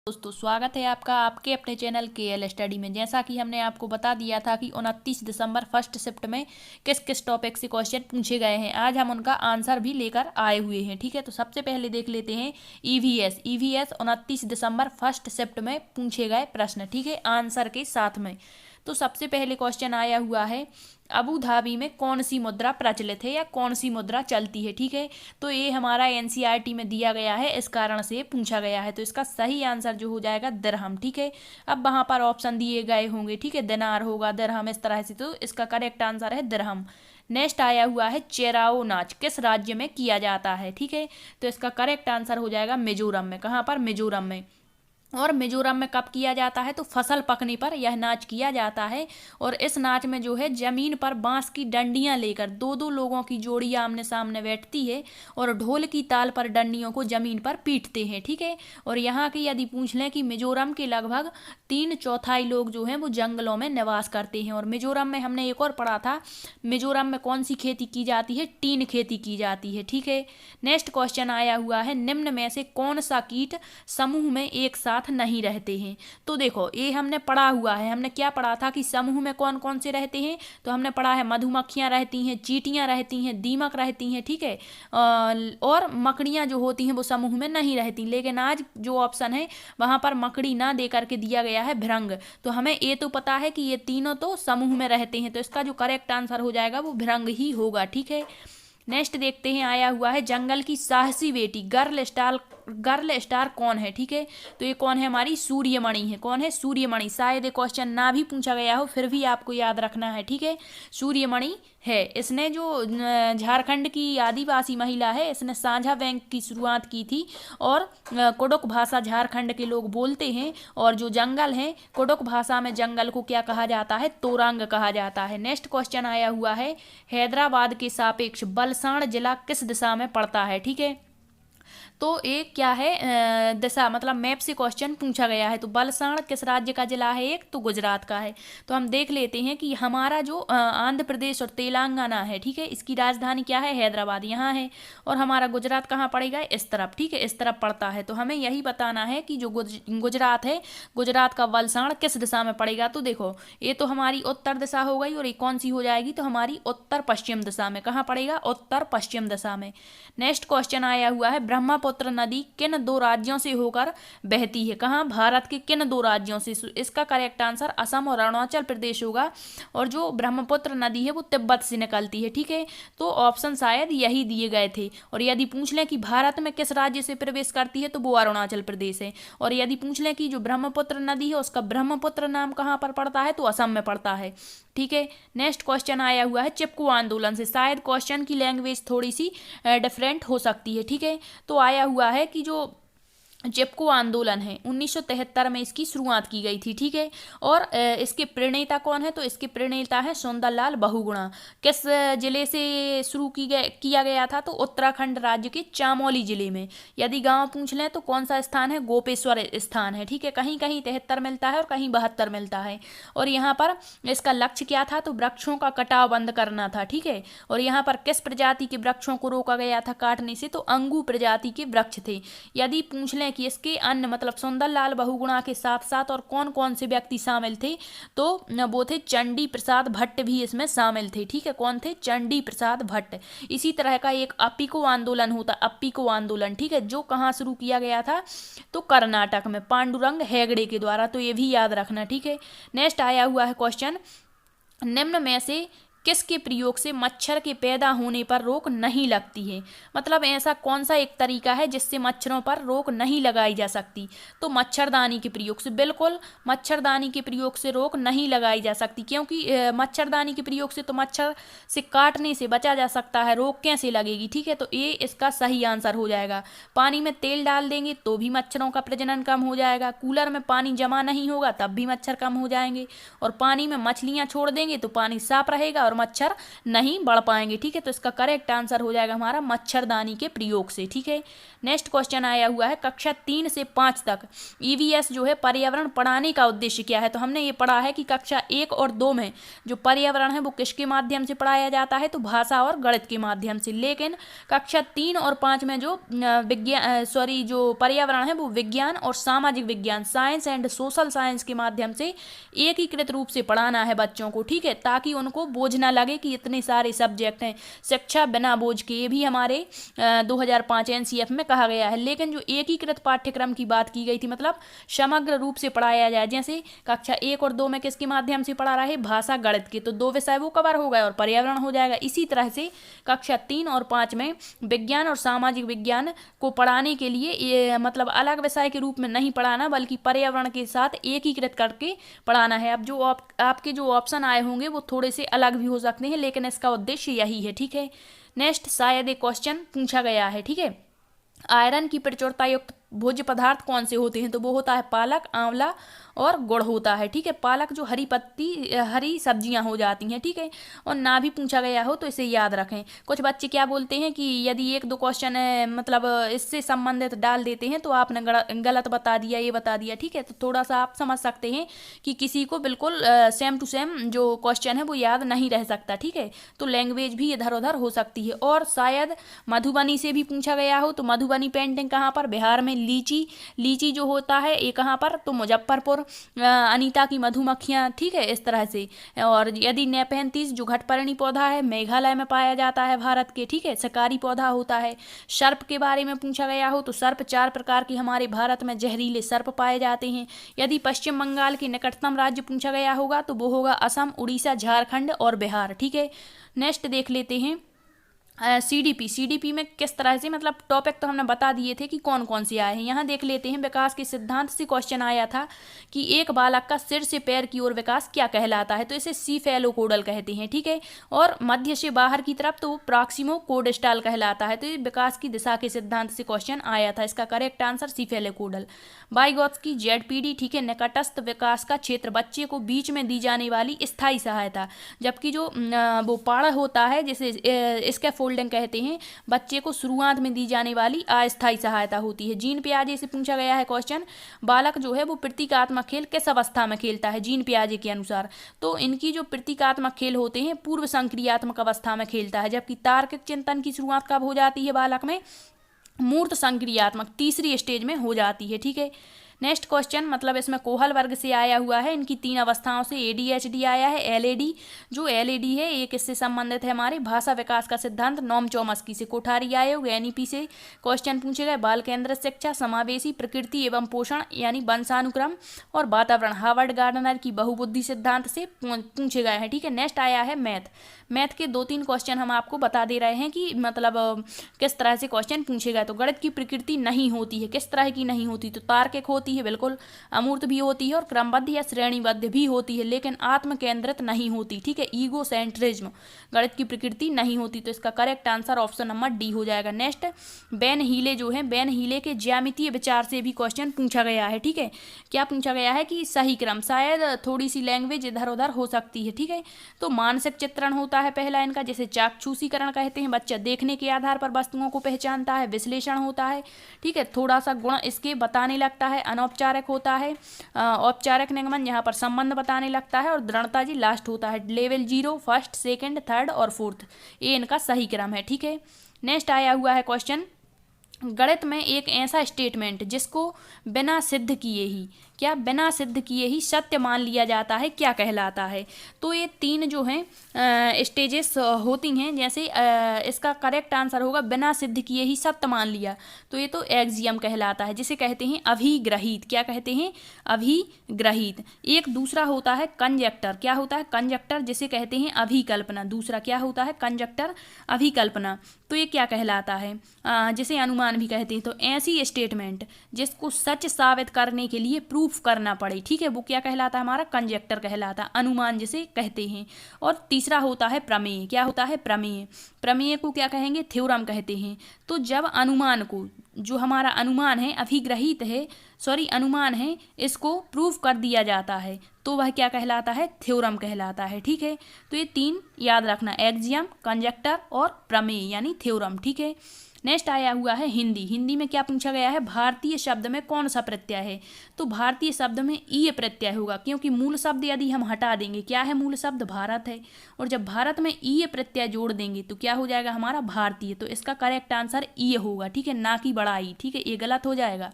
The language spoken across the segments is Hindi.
दोस्तों स्वागत है आपका आपके अपने चैनल KL स्टडी में। जैसा कि हमने आपको बता दिया था कि 29 दिसंबर फर्स्ट शिफ्ट में किस किस टॉपिक से क्वेश्चन पूछे गए हैं, आज हम उनका आंसर भी लेकर आए हुए हैं। ठीक है, तो सबसे पहले देख लेते हैं ईवीएस 29 दिसंबर फर्स्ट शिफ्ट में पूछे गए प्रश्न। ठीक है, आंसर के साथ में। तो सबसे पहले क्वेश्चन आया हुआ है, अबू धाबी में कौन सी मुद्रा प्रचलित है या कौन सी मुद्रा चलती है। ठीक है, तो ये हमारा एनसीईआरटी में दिया गया है, इस कारण से पूछा गया है। तो इसका सही आंसर जो हो जाएगा दिरहम। ठीक है, अब वहाँ पर ऑप्शन दिए गए होंगे, ठीक है, दिनार होगा, दिरहम, इस तरह से। तो इसका करेक्ट आंसर है दिरहम। नेक्स्ट आया हुआ है चेराओ नाच किस राज्य में किया जाता है। ठीक है, तो इसका करेक्ट आंसर हो जाएगा मिजोरम में। कहाँ पर? मिजोरम में। और मिजोरम में कब किया जाता है? तो फसल पकने पर यह नाच किया जाता है। और इस नाच में जो है जमीन पर बांस की डंडियां लेकर दो दो लोगों की जोड़ी आमने सामने बैठती है और ढोल की ताल पर डंडियों को जमीन पर पीटते हैं। ठीक है, और यहाँ की यदि पूछ लें कि मिजोरम के लगभग 3/4 लोग जो हैं वो जंगलों में निवास करते हैं। और मिजोरम में हमने एक और पढ़ा था, मिजोरम में कौन सी खेती की जाती है? टीन खेती की जाती है। ठीक है, नेक्स्ट क्वेश्चन आया हुआ है, निम्न में से कौन सा कीट समूह में एक साथ नहीं रहते हैं। तो देखो, ये हमने पढ़ा हुआ है, हमने क्या पढ़ा था कि समूह में कौन कौन से रहते हैं। तो हमने पढ़ा है मधुमक्खियां रहती हैं, चींटियां रहती हैं, दीमक रहती हैं। ठीक है, और मकड़ियां जो होती हैं वो समूह में नहीं रहती। लेकिन आज जो ऑप्शन है वहां पर मकड़ी ना दे करके दिया गया है भिरंग। तो हमें ये तो पता है कि ये तीनों तो समूह में रहते हैं, तो इसका जो करेक्ट आंसर हो जाएगा वो भिरंग ही होगा। ठीक है, नेक्स्ट देखते हैं, आया हुआ है जंगल की साहसी बेटी गर्ल स्टार कौन है। ठीक है, तो ये कौन है? हमारी सूर्यमणि है। कौन है? सूर्यमणि। शायद ये क्वेश्चन ना भी पूछा गया हो, फिर भी आपको याद रखना है। ठीक है, सूर्यमणि है। इसने जो झारखंड की आदिवासी महिला है, इसने साझा बैंक की शुरुआत की थी। और कुडुख भाषा झारखंड के लोग बोलते हैं। और जो जंगल है, कुडुख भाषा में जंगल को क्या कहा जाता है? तोरंग कहा जाता है। नेक्स्ट क्वेश्चन आया हुआ है, हैदराबाद के सापेक्ष बलसाड़ जिला किस दिशा में पड़ता है। ठीक है, तो एक क्या है, दिशा मतलब मैप से क्वेश्चन पूछा गया है। तो बलसाड़ किस राज्य का जिला है? एक तो गुजरात का है। तो हम देख लेते हैं कि हमारा जो आंध्र प्रदेश और तेलंगाना है, ठीक है, इसकी राजधानी क्या है? हैदराबाद यहाँ है। और हमारा गुजरात कहाँ पड़ेगा? इस तरफ। ठीक है, इस तरफ पड़ता है। तो हमें यही बताना है कि जो गुजरात है, गुजरात का वलसाड़ किस दिशा में पड़ेगा। तो देखो, ये तो हमारी उत्तर दिशा हो गई, और ये कौन सी हो जाएगी? तो हमारी उत्तर पश्चिम दिशा में। कहाँ पड़ेगा? उत्तर पश्चिम दिशा में। नेक्स्ट क्वेश्चन आया हुआ है, ब्रह्मपुत्र नदी किन दो राज्यों से होकर बहती है। कहाँ? भारत के किन दो राज्यों से? इसका करेक्ट आंसर असम और अरुणाचल प्रदेश होगा। और जो ब्रह्मपुत्र नदी है वो तिब्बत से निकलती है। ठीक है, तो ऑप्शन शायद यही दिए गए थे। और यदि पूछ लें कि भारत में किस राज्य से प्रवेश करती है, तो वो अरुणाचल प्रदेश है। और यदि पूछ लें कि जो ब्रह्मपुत्र नदी है उसका ब्रह्मपुत्र नाम कहाँ पर पड़ता है, तो असम में पड़ता है। ठीक है, नेक्स्ट क्वेश्चन आया हुआ है चिपकू आंदोलन से। शायद क्वेश्चन की लैंग्वेज थोड़ी सी डिफरेंट हो सकती है। ठीक है, तो आया हुआ है कि जो चिपको आंदोलन है 1973 में इसकी शुरुआत की गई थी। ठीक है, और इसके प्रणेता कौन है? तो इसके प्रणेता है सुंदरलाल बहुगुणा। किस जिले से शुरू किया गया था? तो उत्तराखंड राज्य के चामोली जिले में। यदि गांव पूछ लें तो कौन सा स्थान है? गोपेश्वर स्थान है। ठीक है, कहीं कहीं 73 मिलता है और कहीं 72 मिलता है। और यहाँ पर इसका लक्ष्य क्या था? तो वृक्षों का कटाव बंद करना था। ठीक है, और यहाँ पर किस प्रजाति के वृक्षों को रोका गया था काटने से? तो अंगू प्रजाति के वृक्ष थे। यदि पूछ लें कि इसके अन्य मतलब सुंदरलाल बहुगुणा के साथ साथ और कौन कौन से व्यक्ति शामिल थे, तो वो थे चंडी प्रसाद भट्ट भी इसमें शामिल थे। ठीक है, कौन थे? चंडी प्रसाद भट्ट। इसी तरह का एक अप्पिको आंदोलन होता, अप्पिको आंदोलन। ठीक है, जो कहाँ शुरू किया गया था? तो कर्नाटक में पांडुरंग हेगड़े के द्वारा। तो ये भी याद रखना। ठीक है, नेक्स्ट आया हुआ है क्वेश्चन, निम्न में से किसके प्रयोग से मच्छर के पैदा होने पर रोक नहीं लगती है। मतलब ऐसा कौन सा एक तरीका है जिससे मच्छरों पर रोक नहीं लगाई जा सकती? तो मच्छरदानी के प्रयोग से। बिल्कुल, मच्छरदानी के प्रयोग से रोक नहीं लगाई जा सकती, क्योंकि मच्छरदानी के प्रयोग से तो मच्छर से काटने से बचा जा सकता है, रोक कैसे लगेगी। ठीक है, तो ये इसका सही आंसर हो जाएगा। पानी में तेल डाल देंगे तो भी मच्छरों का प्रजनन कम हो जाएगा। कूलर में पानी जमा नहीं होगा तब भी मच्छर कम हो जाएंगे। और पानी में मछलियाँ छोड़ देंगे तो पानी साफ रहेगा और मच्छर नहीं बढ़ पाएंगे। ठीक है, तो इसका करेक्ट आंसर हो जाएगा हमारा मच्छरदानी के प्रयोग से। ठीक है, नेक्स्ट क्वेश्चन आया हुआ है कक्षा 3 से 5 तक ईवीएस जो है पर्यावरण पढ़ाने का उद्देश्य क्या है। तो हमने ये पढ़ा है कि कक्षा 1 और 2 में जो पर्यावरण है वो किसके माध्यम से पढ़ाया जाता है, तो भाषा और गणित के माध्यम से। लेकिन कक्षा 3 और 5 में जो जो पर्यावरण है वो विज्ञान और सामाजिक विज्ञान, साइंस एंड सोशल साइंस के माध्यम से एकीकृत रूप से पढ़ाना है बच्चों को। ठीक है, ताकि उनको बोझ ना लगे कि इतने सारे सब्जेक्ट हैं। शिक्षा बिना बोझ के, ये भी हमारे 2005 एनसीएफ में कहा गया है। लेकिन जो एकीकृत पाठ्यक्रम की बात की गई थी, मतलब समग्र रूप से पढ़ाया जाए, जैसे कक्षा 1 और 2 में किसके माध्यम से पढ़ा रहा है, भाषा गणित के, तो 2 विषय वो कवर हो गए और पर्यावरण हो जाएगा। इसी तरह से कक्षा 3 और 5 में विज्ञान और सामाजिक विज्ञान को पढ़ाने के लिए ये मतलब अलग विषय के रूप में नहीं पढ़ाना, बल्कि पर्यावरण के साथ एकीकृत करके पढ़ाना है। अब जो आपके जो ऑप्शन आए होंगे वो थोड़े से अलग भी हो सकते हैं, लेकिन इसका उद्देश्य यही है। ठीक है, नेक्स्ट शायद एक क्वेश्चन पूछा गया है। ठीक है, आयरन की प्रचुरता युक्त भोज्य पदार्थ कौन से होते हैं, तो वो होता है पालक, आंवला और गुड़ होता है। ठीक है, पालक जो हरी सब्जियां हो जाती हैं। ठीक है, और ना भी पूछा गया हो तो इसे याद रखें। कुछ बच्चे क्या बोलते हैं कि यदि 1-2 क्वेश्चन मतलब इससे संबंधित डाल देते हैं तो आपने गलत बता दिया, ये बता दिया। ठीक है, तो थोड़ा सा आप समझ सकते हैं कि किसी को बिल्कुल सेम टू सेम जो क्वेश्चन है वो याद नहीं रह सकता। ठीक है, तो लैंग्वेज भी इधर उधर हो सकती है। और शायद मधुबनी से भी पूछा गया हो, तो मधुबनी पेंटिंग कहाँ पर, बिहार में। लीची जो होता है ये कहाँ पर, तो मुजफ्फरपुर। अनीता की मधुमक्खियाँ। ठीक है, इस तरह से। और यदि नेपेंथिस जो घटपर्णी पौधा है मेघालय में पाया जाता है भारत के। ठीक है, शिकारी पौधा होता है। सर्प के बारे में पूछा गया हो, तो सर्प 4 प्रकार के हमारे भारत में जहरीले सर्प पाए जाते हैं। यदि पश्चिम बंगाल के निकटतम राज्य पूछा गया होगा तो वो होगा असम, उड़ीसा, झारखंड और बिहार। ठीक है, नेक्स्ट देख लेते हैं सीडीपी में किस तरह से, मतलब टॉपिक तो हमने बता दिए थे कि कौन कौन से आए हैं। यहाँ देख लेते हैं विकास के सिद्धांत से क्वेश्चन आया था कि एक बालक का सिर से पैर की ओर विकास क्या कहलाता है, तो इसे सीफेलोकोडल कहते हैं। ठीक है, और मध्य से बाहर की तरफ तो प्रॉक्सिमो कोडिस्टाल कहलाता है। तो ये विकास की दिशा के सिद्धांत से क्वेश्चन आया था, इसका करेक्ट आंसर सीफेलोकोडल। वाइगॉत्स्की जेडपीडी। ठीक है, निकटस्थ विकास का क्षेत्र, बच्चे को बीच में दी जाने वाली स्थायी सहायता। जबकि जो वो पाड़ होता है जिसे इसके फोल्डिंग कहते हैं, बच्चे को शुरुआत में दी जाने वाली अस्थायी सहायता होती है। जीन पियाजे से पूछा गया है क्वेश्चन, बालक जो है वो प्रतीकात्मक खेल किस अवस्था में खेलता है जीन पियाजे के अनुसार, तो इनकी जो प्रतीकात्मक खेल होते हैं पूर्व संक्रियात्मक अवस्था में खेलता है। जबकि तार्किक चिंतन की शुरुआत कब हो जाती है बालक में, मूर्त संक्रियात्मक तीसरी स्टेज में हो जाती है। ठीक है, नेक्स्ट क्वेश्चन मतलब इसमें कोहल वर्ग से आया हुआ है, इनकी 3 अवस्थाओं से ADHD आया है। एलएडी जो एलएडी है ये किससे संबंधित है, हमारे भाषा विकास का सिद्धांत नॉम चॉम्स्की से। कोठारी आयोग NEP से क्वेश्चन पूछे गए, बाल केंद्रित शिक्षा, समावेशी, प्रकृति एवं पोषण यानी वंशानुक्रम और वातावरण हार्वर्ड गार्डनर की बहुबुद्धि सिद्धांत से पूछे गए हैं। ठीक है, नेक्स्ट आया है मैथ के 2-3 क्वेश्चन हम आपको बता दे रहे हैं कि मतलब किस तरह से क्वेश्चन पूछे गए। तो गणित की प्रकृति नहीं होती है, किस तरह की नहीं होती, तो तार्किक होती है, बिल्कुल अमूर्त भी होती है और क्रमबद्ध या श्रेणीबद्ध भी होती है, लेकिन आत्म केंद्रित नहीं होती। ठीक है, ईगो सेंट्रिज्म गणित की प्रकृति नहीं होती, तो इसका correct answer option number D हो जाएगा। नेक्स्ट बेन हीले जो है, बेन हीले के ज्यामितीय विचार से भी क्वेश्चन पूछा गया है। ठीक है, क्या पूछा गया है कि सही क्रम, शायद थोड़ी सी लैंग्वेज इधर उधर हो सकती है। ठीक है, तो मानसिक चित्रण होता है पहला इनका, जैसे चाक्षुषीकरण कहते हैं, बच्चा देखने के आधार पर वस्तुओं को पहचानता है। विश्लेषण होता है। ठीक है, थोड़ा सा गुण इसके बताने लगता है। अनौपचारिक होता है। औपचारिक निगमन यहाँ पर संबंध बताने लगता है। और दृढ़ता जी लास्ट होता है। लेवल 0 फर्स्ट, सेकंड, थर्ड और फोर्थ, ये इनका सही क्रम है। ठीक है, नेक्स्ट आया हुआ है क्वेश्चन, गणित में एक ऐसा स्टेटमेंट जिसको बिना सिद्ध किए ही सत्य मान लिया जाता है क्या कहलाता है, तो ये 3 जो हैं स्टेजेस होती हैं। जैसे इसका करेक्ट आंसर होगा बिना सिद्ध किए ही सत्य मान लिया, तो ये तो एक्सियम कहलाता है, जिसे कहते हैं अभिग्रहित। क्या कहते हैं, अभिग्रहित। एक दूसरा होता है कंजक्टर, क्या होता है कंजक्टर, जिसे कहते हैं अभिकल्पना। दूसरा क्या होता है कंजक्टर, अभिकल्पना, तो ये क्या कहलाता है, जिसे अनुमान भी कहते हैं। तो ऐसी स्टेटमेंट जिसको सच साबित करने के लिए प्रूफ करना पड़े, ठीक है, वो क्या कहलाता है, हमारा कंजक्टर कहलाता है, अनुमान जिसे कहते हैं। और तीसरा होता है प्रमेय। क्या होता है, प्रमेय। प्रमेय को क्या कहेंगे, थ्योरम कहते हैं। तो जब अनुमान को, जो हमारा अनुमान है अभिग्रहित है, अनुमान है, इसको प्रूफ कर दिया जाता है, तो वह क्या कहलाता है, थ्योरम कहलाता है। ठीक है, तो ये 3 याद रखना, एक्जियम, कंजक्टर और प्रमेय यानी थ्योरम। ठीक है, नेक्स्ट आया हुआ है हिंदी। हिंदी में क्या पूछा गया है, भारतीय शब्द में कौन सा प्रत्यय है। तो भारतीय शब्द में ईय प्रत्यय होगा, क्योंकि मूल शब्द यदि हम हटा देंगे, क्या है मूल शब्द, भारत है, और जब भारत में ईय प्रत्यय जोड़ देंगे तो क्या हो जाएगा हमारा, भारतीय। तो इसका करेक्ट आंसर ईय होगा। ठीक है, ना कि बड़ा ई। ठीक है, ये गलत हो जाएगा।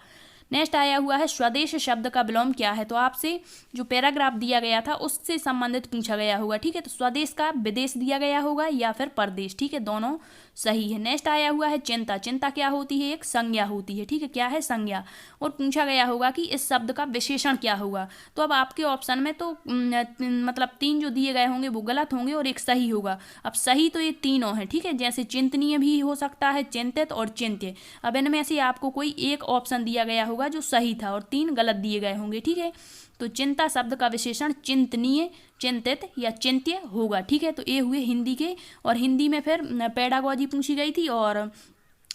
नेक्स्ट आया हुआ है स्वदेश शब्द का विलोम क्या है। तो आपसे जो पैराग्राफ दिया गया था उससे संबंधित पूछा गया होगा। ठीक है, तो स्वदेश का विदेश दिया गया होगा या फिर परदेश। ठीक है, दोनों सही है। नेक्स्ट आया हुआ है चिंता। चिंता क्या होती है, एक संज्ञा होती है। ठीक है, क्या है, संज्ञा। और पूछा गया होगा कि इस शब्द का विशेषण क्या होगा। तो अब आपके ऑप्शन में तो मतलब 3 जो दिए गए होंगे वो गलत होंगे और एक सही होगा। अब सही तो ये तीनों है। ठीक है, जैसे चिंतनीय भी हो सकता है, चिंतित और चिंत्य। अब इनमें से आपको कोई एक ऑप्शन दिया गया होगा जो सही था और 3 गलत दिए गए होंगे। ठीक है, तो चिंता शब्द का विशेषण चिंतनीय, चिंतित या चिंत्य होगा। ठीक है, तो ये हुए हिंदी के। और हिंदी में फिर पेडागॉजी पूछी गई थी, और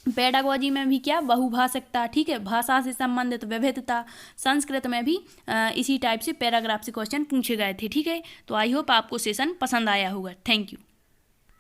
पेडागॉजी में भी क्या, बहुभाषिकता। ठीक है, भाषा से संबंधित विविधता। संस्कृत में भी इसी टाइप से पैराग्राफ से क्वेश्चन पूछे गए थे। ठीक है, तो आई होप आपको सेशन पसंद आया होगा। Thank you.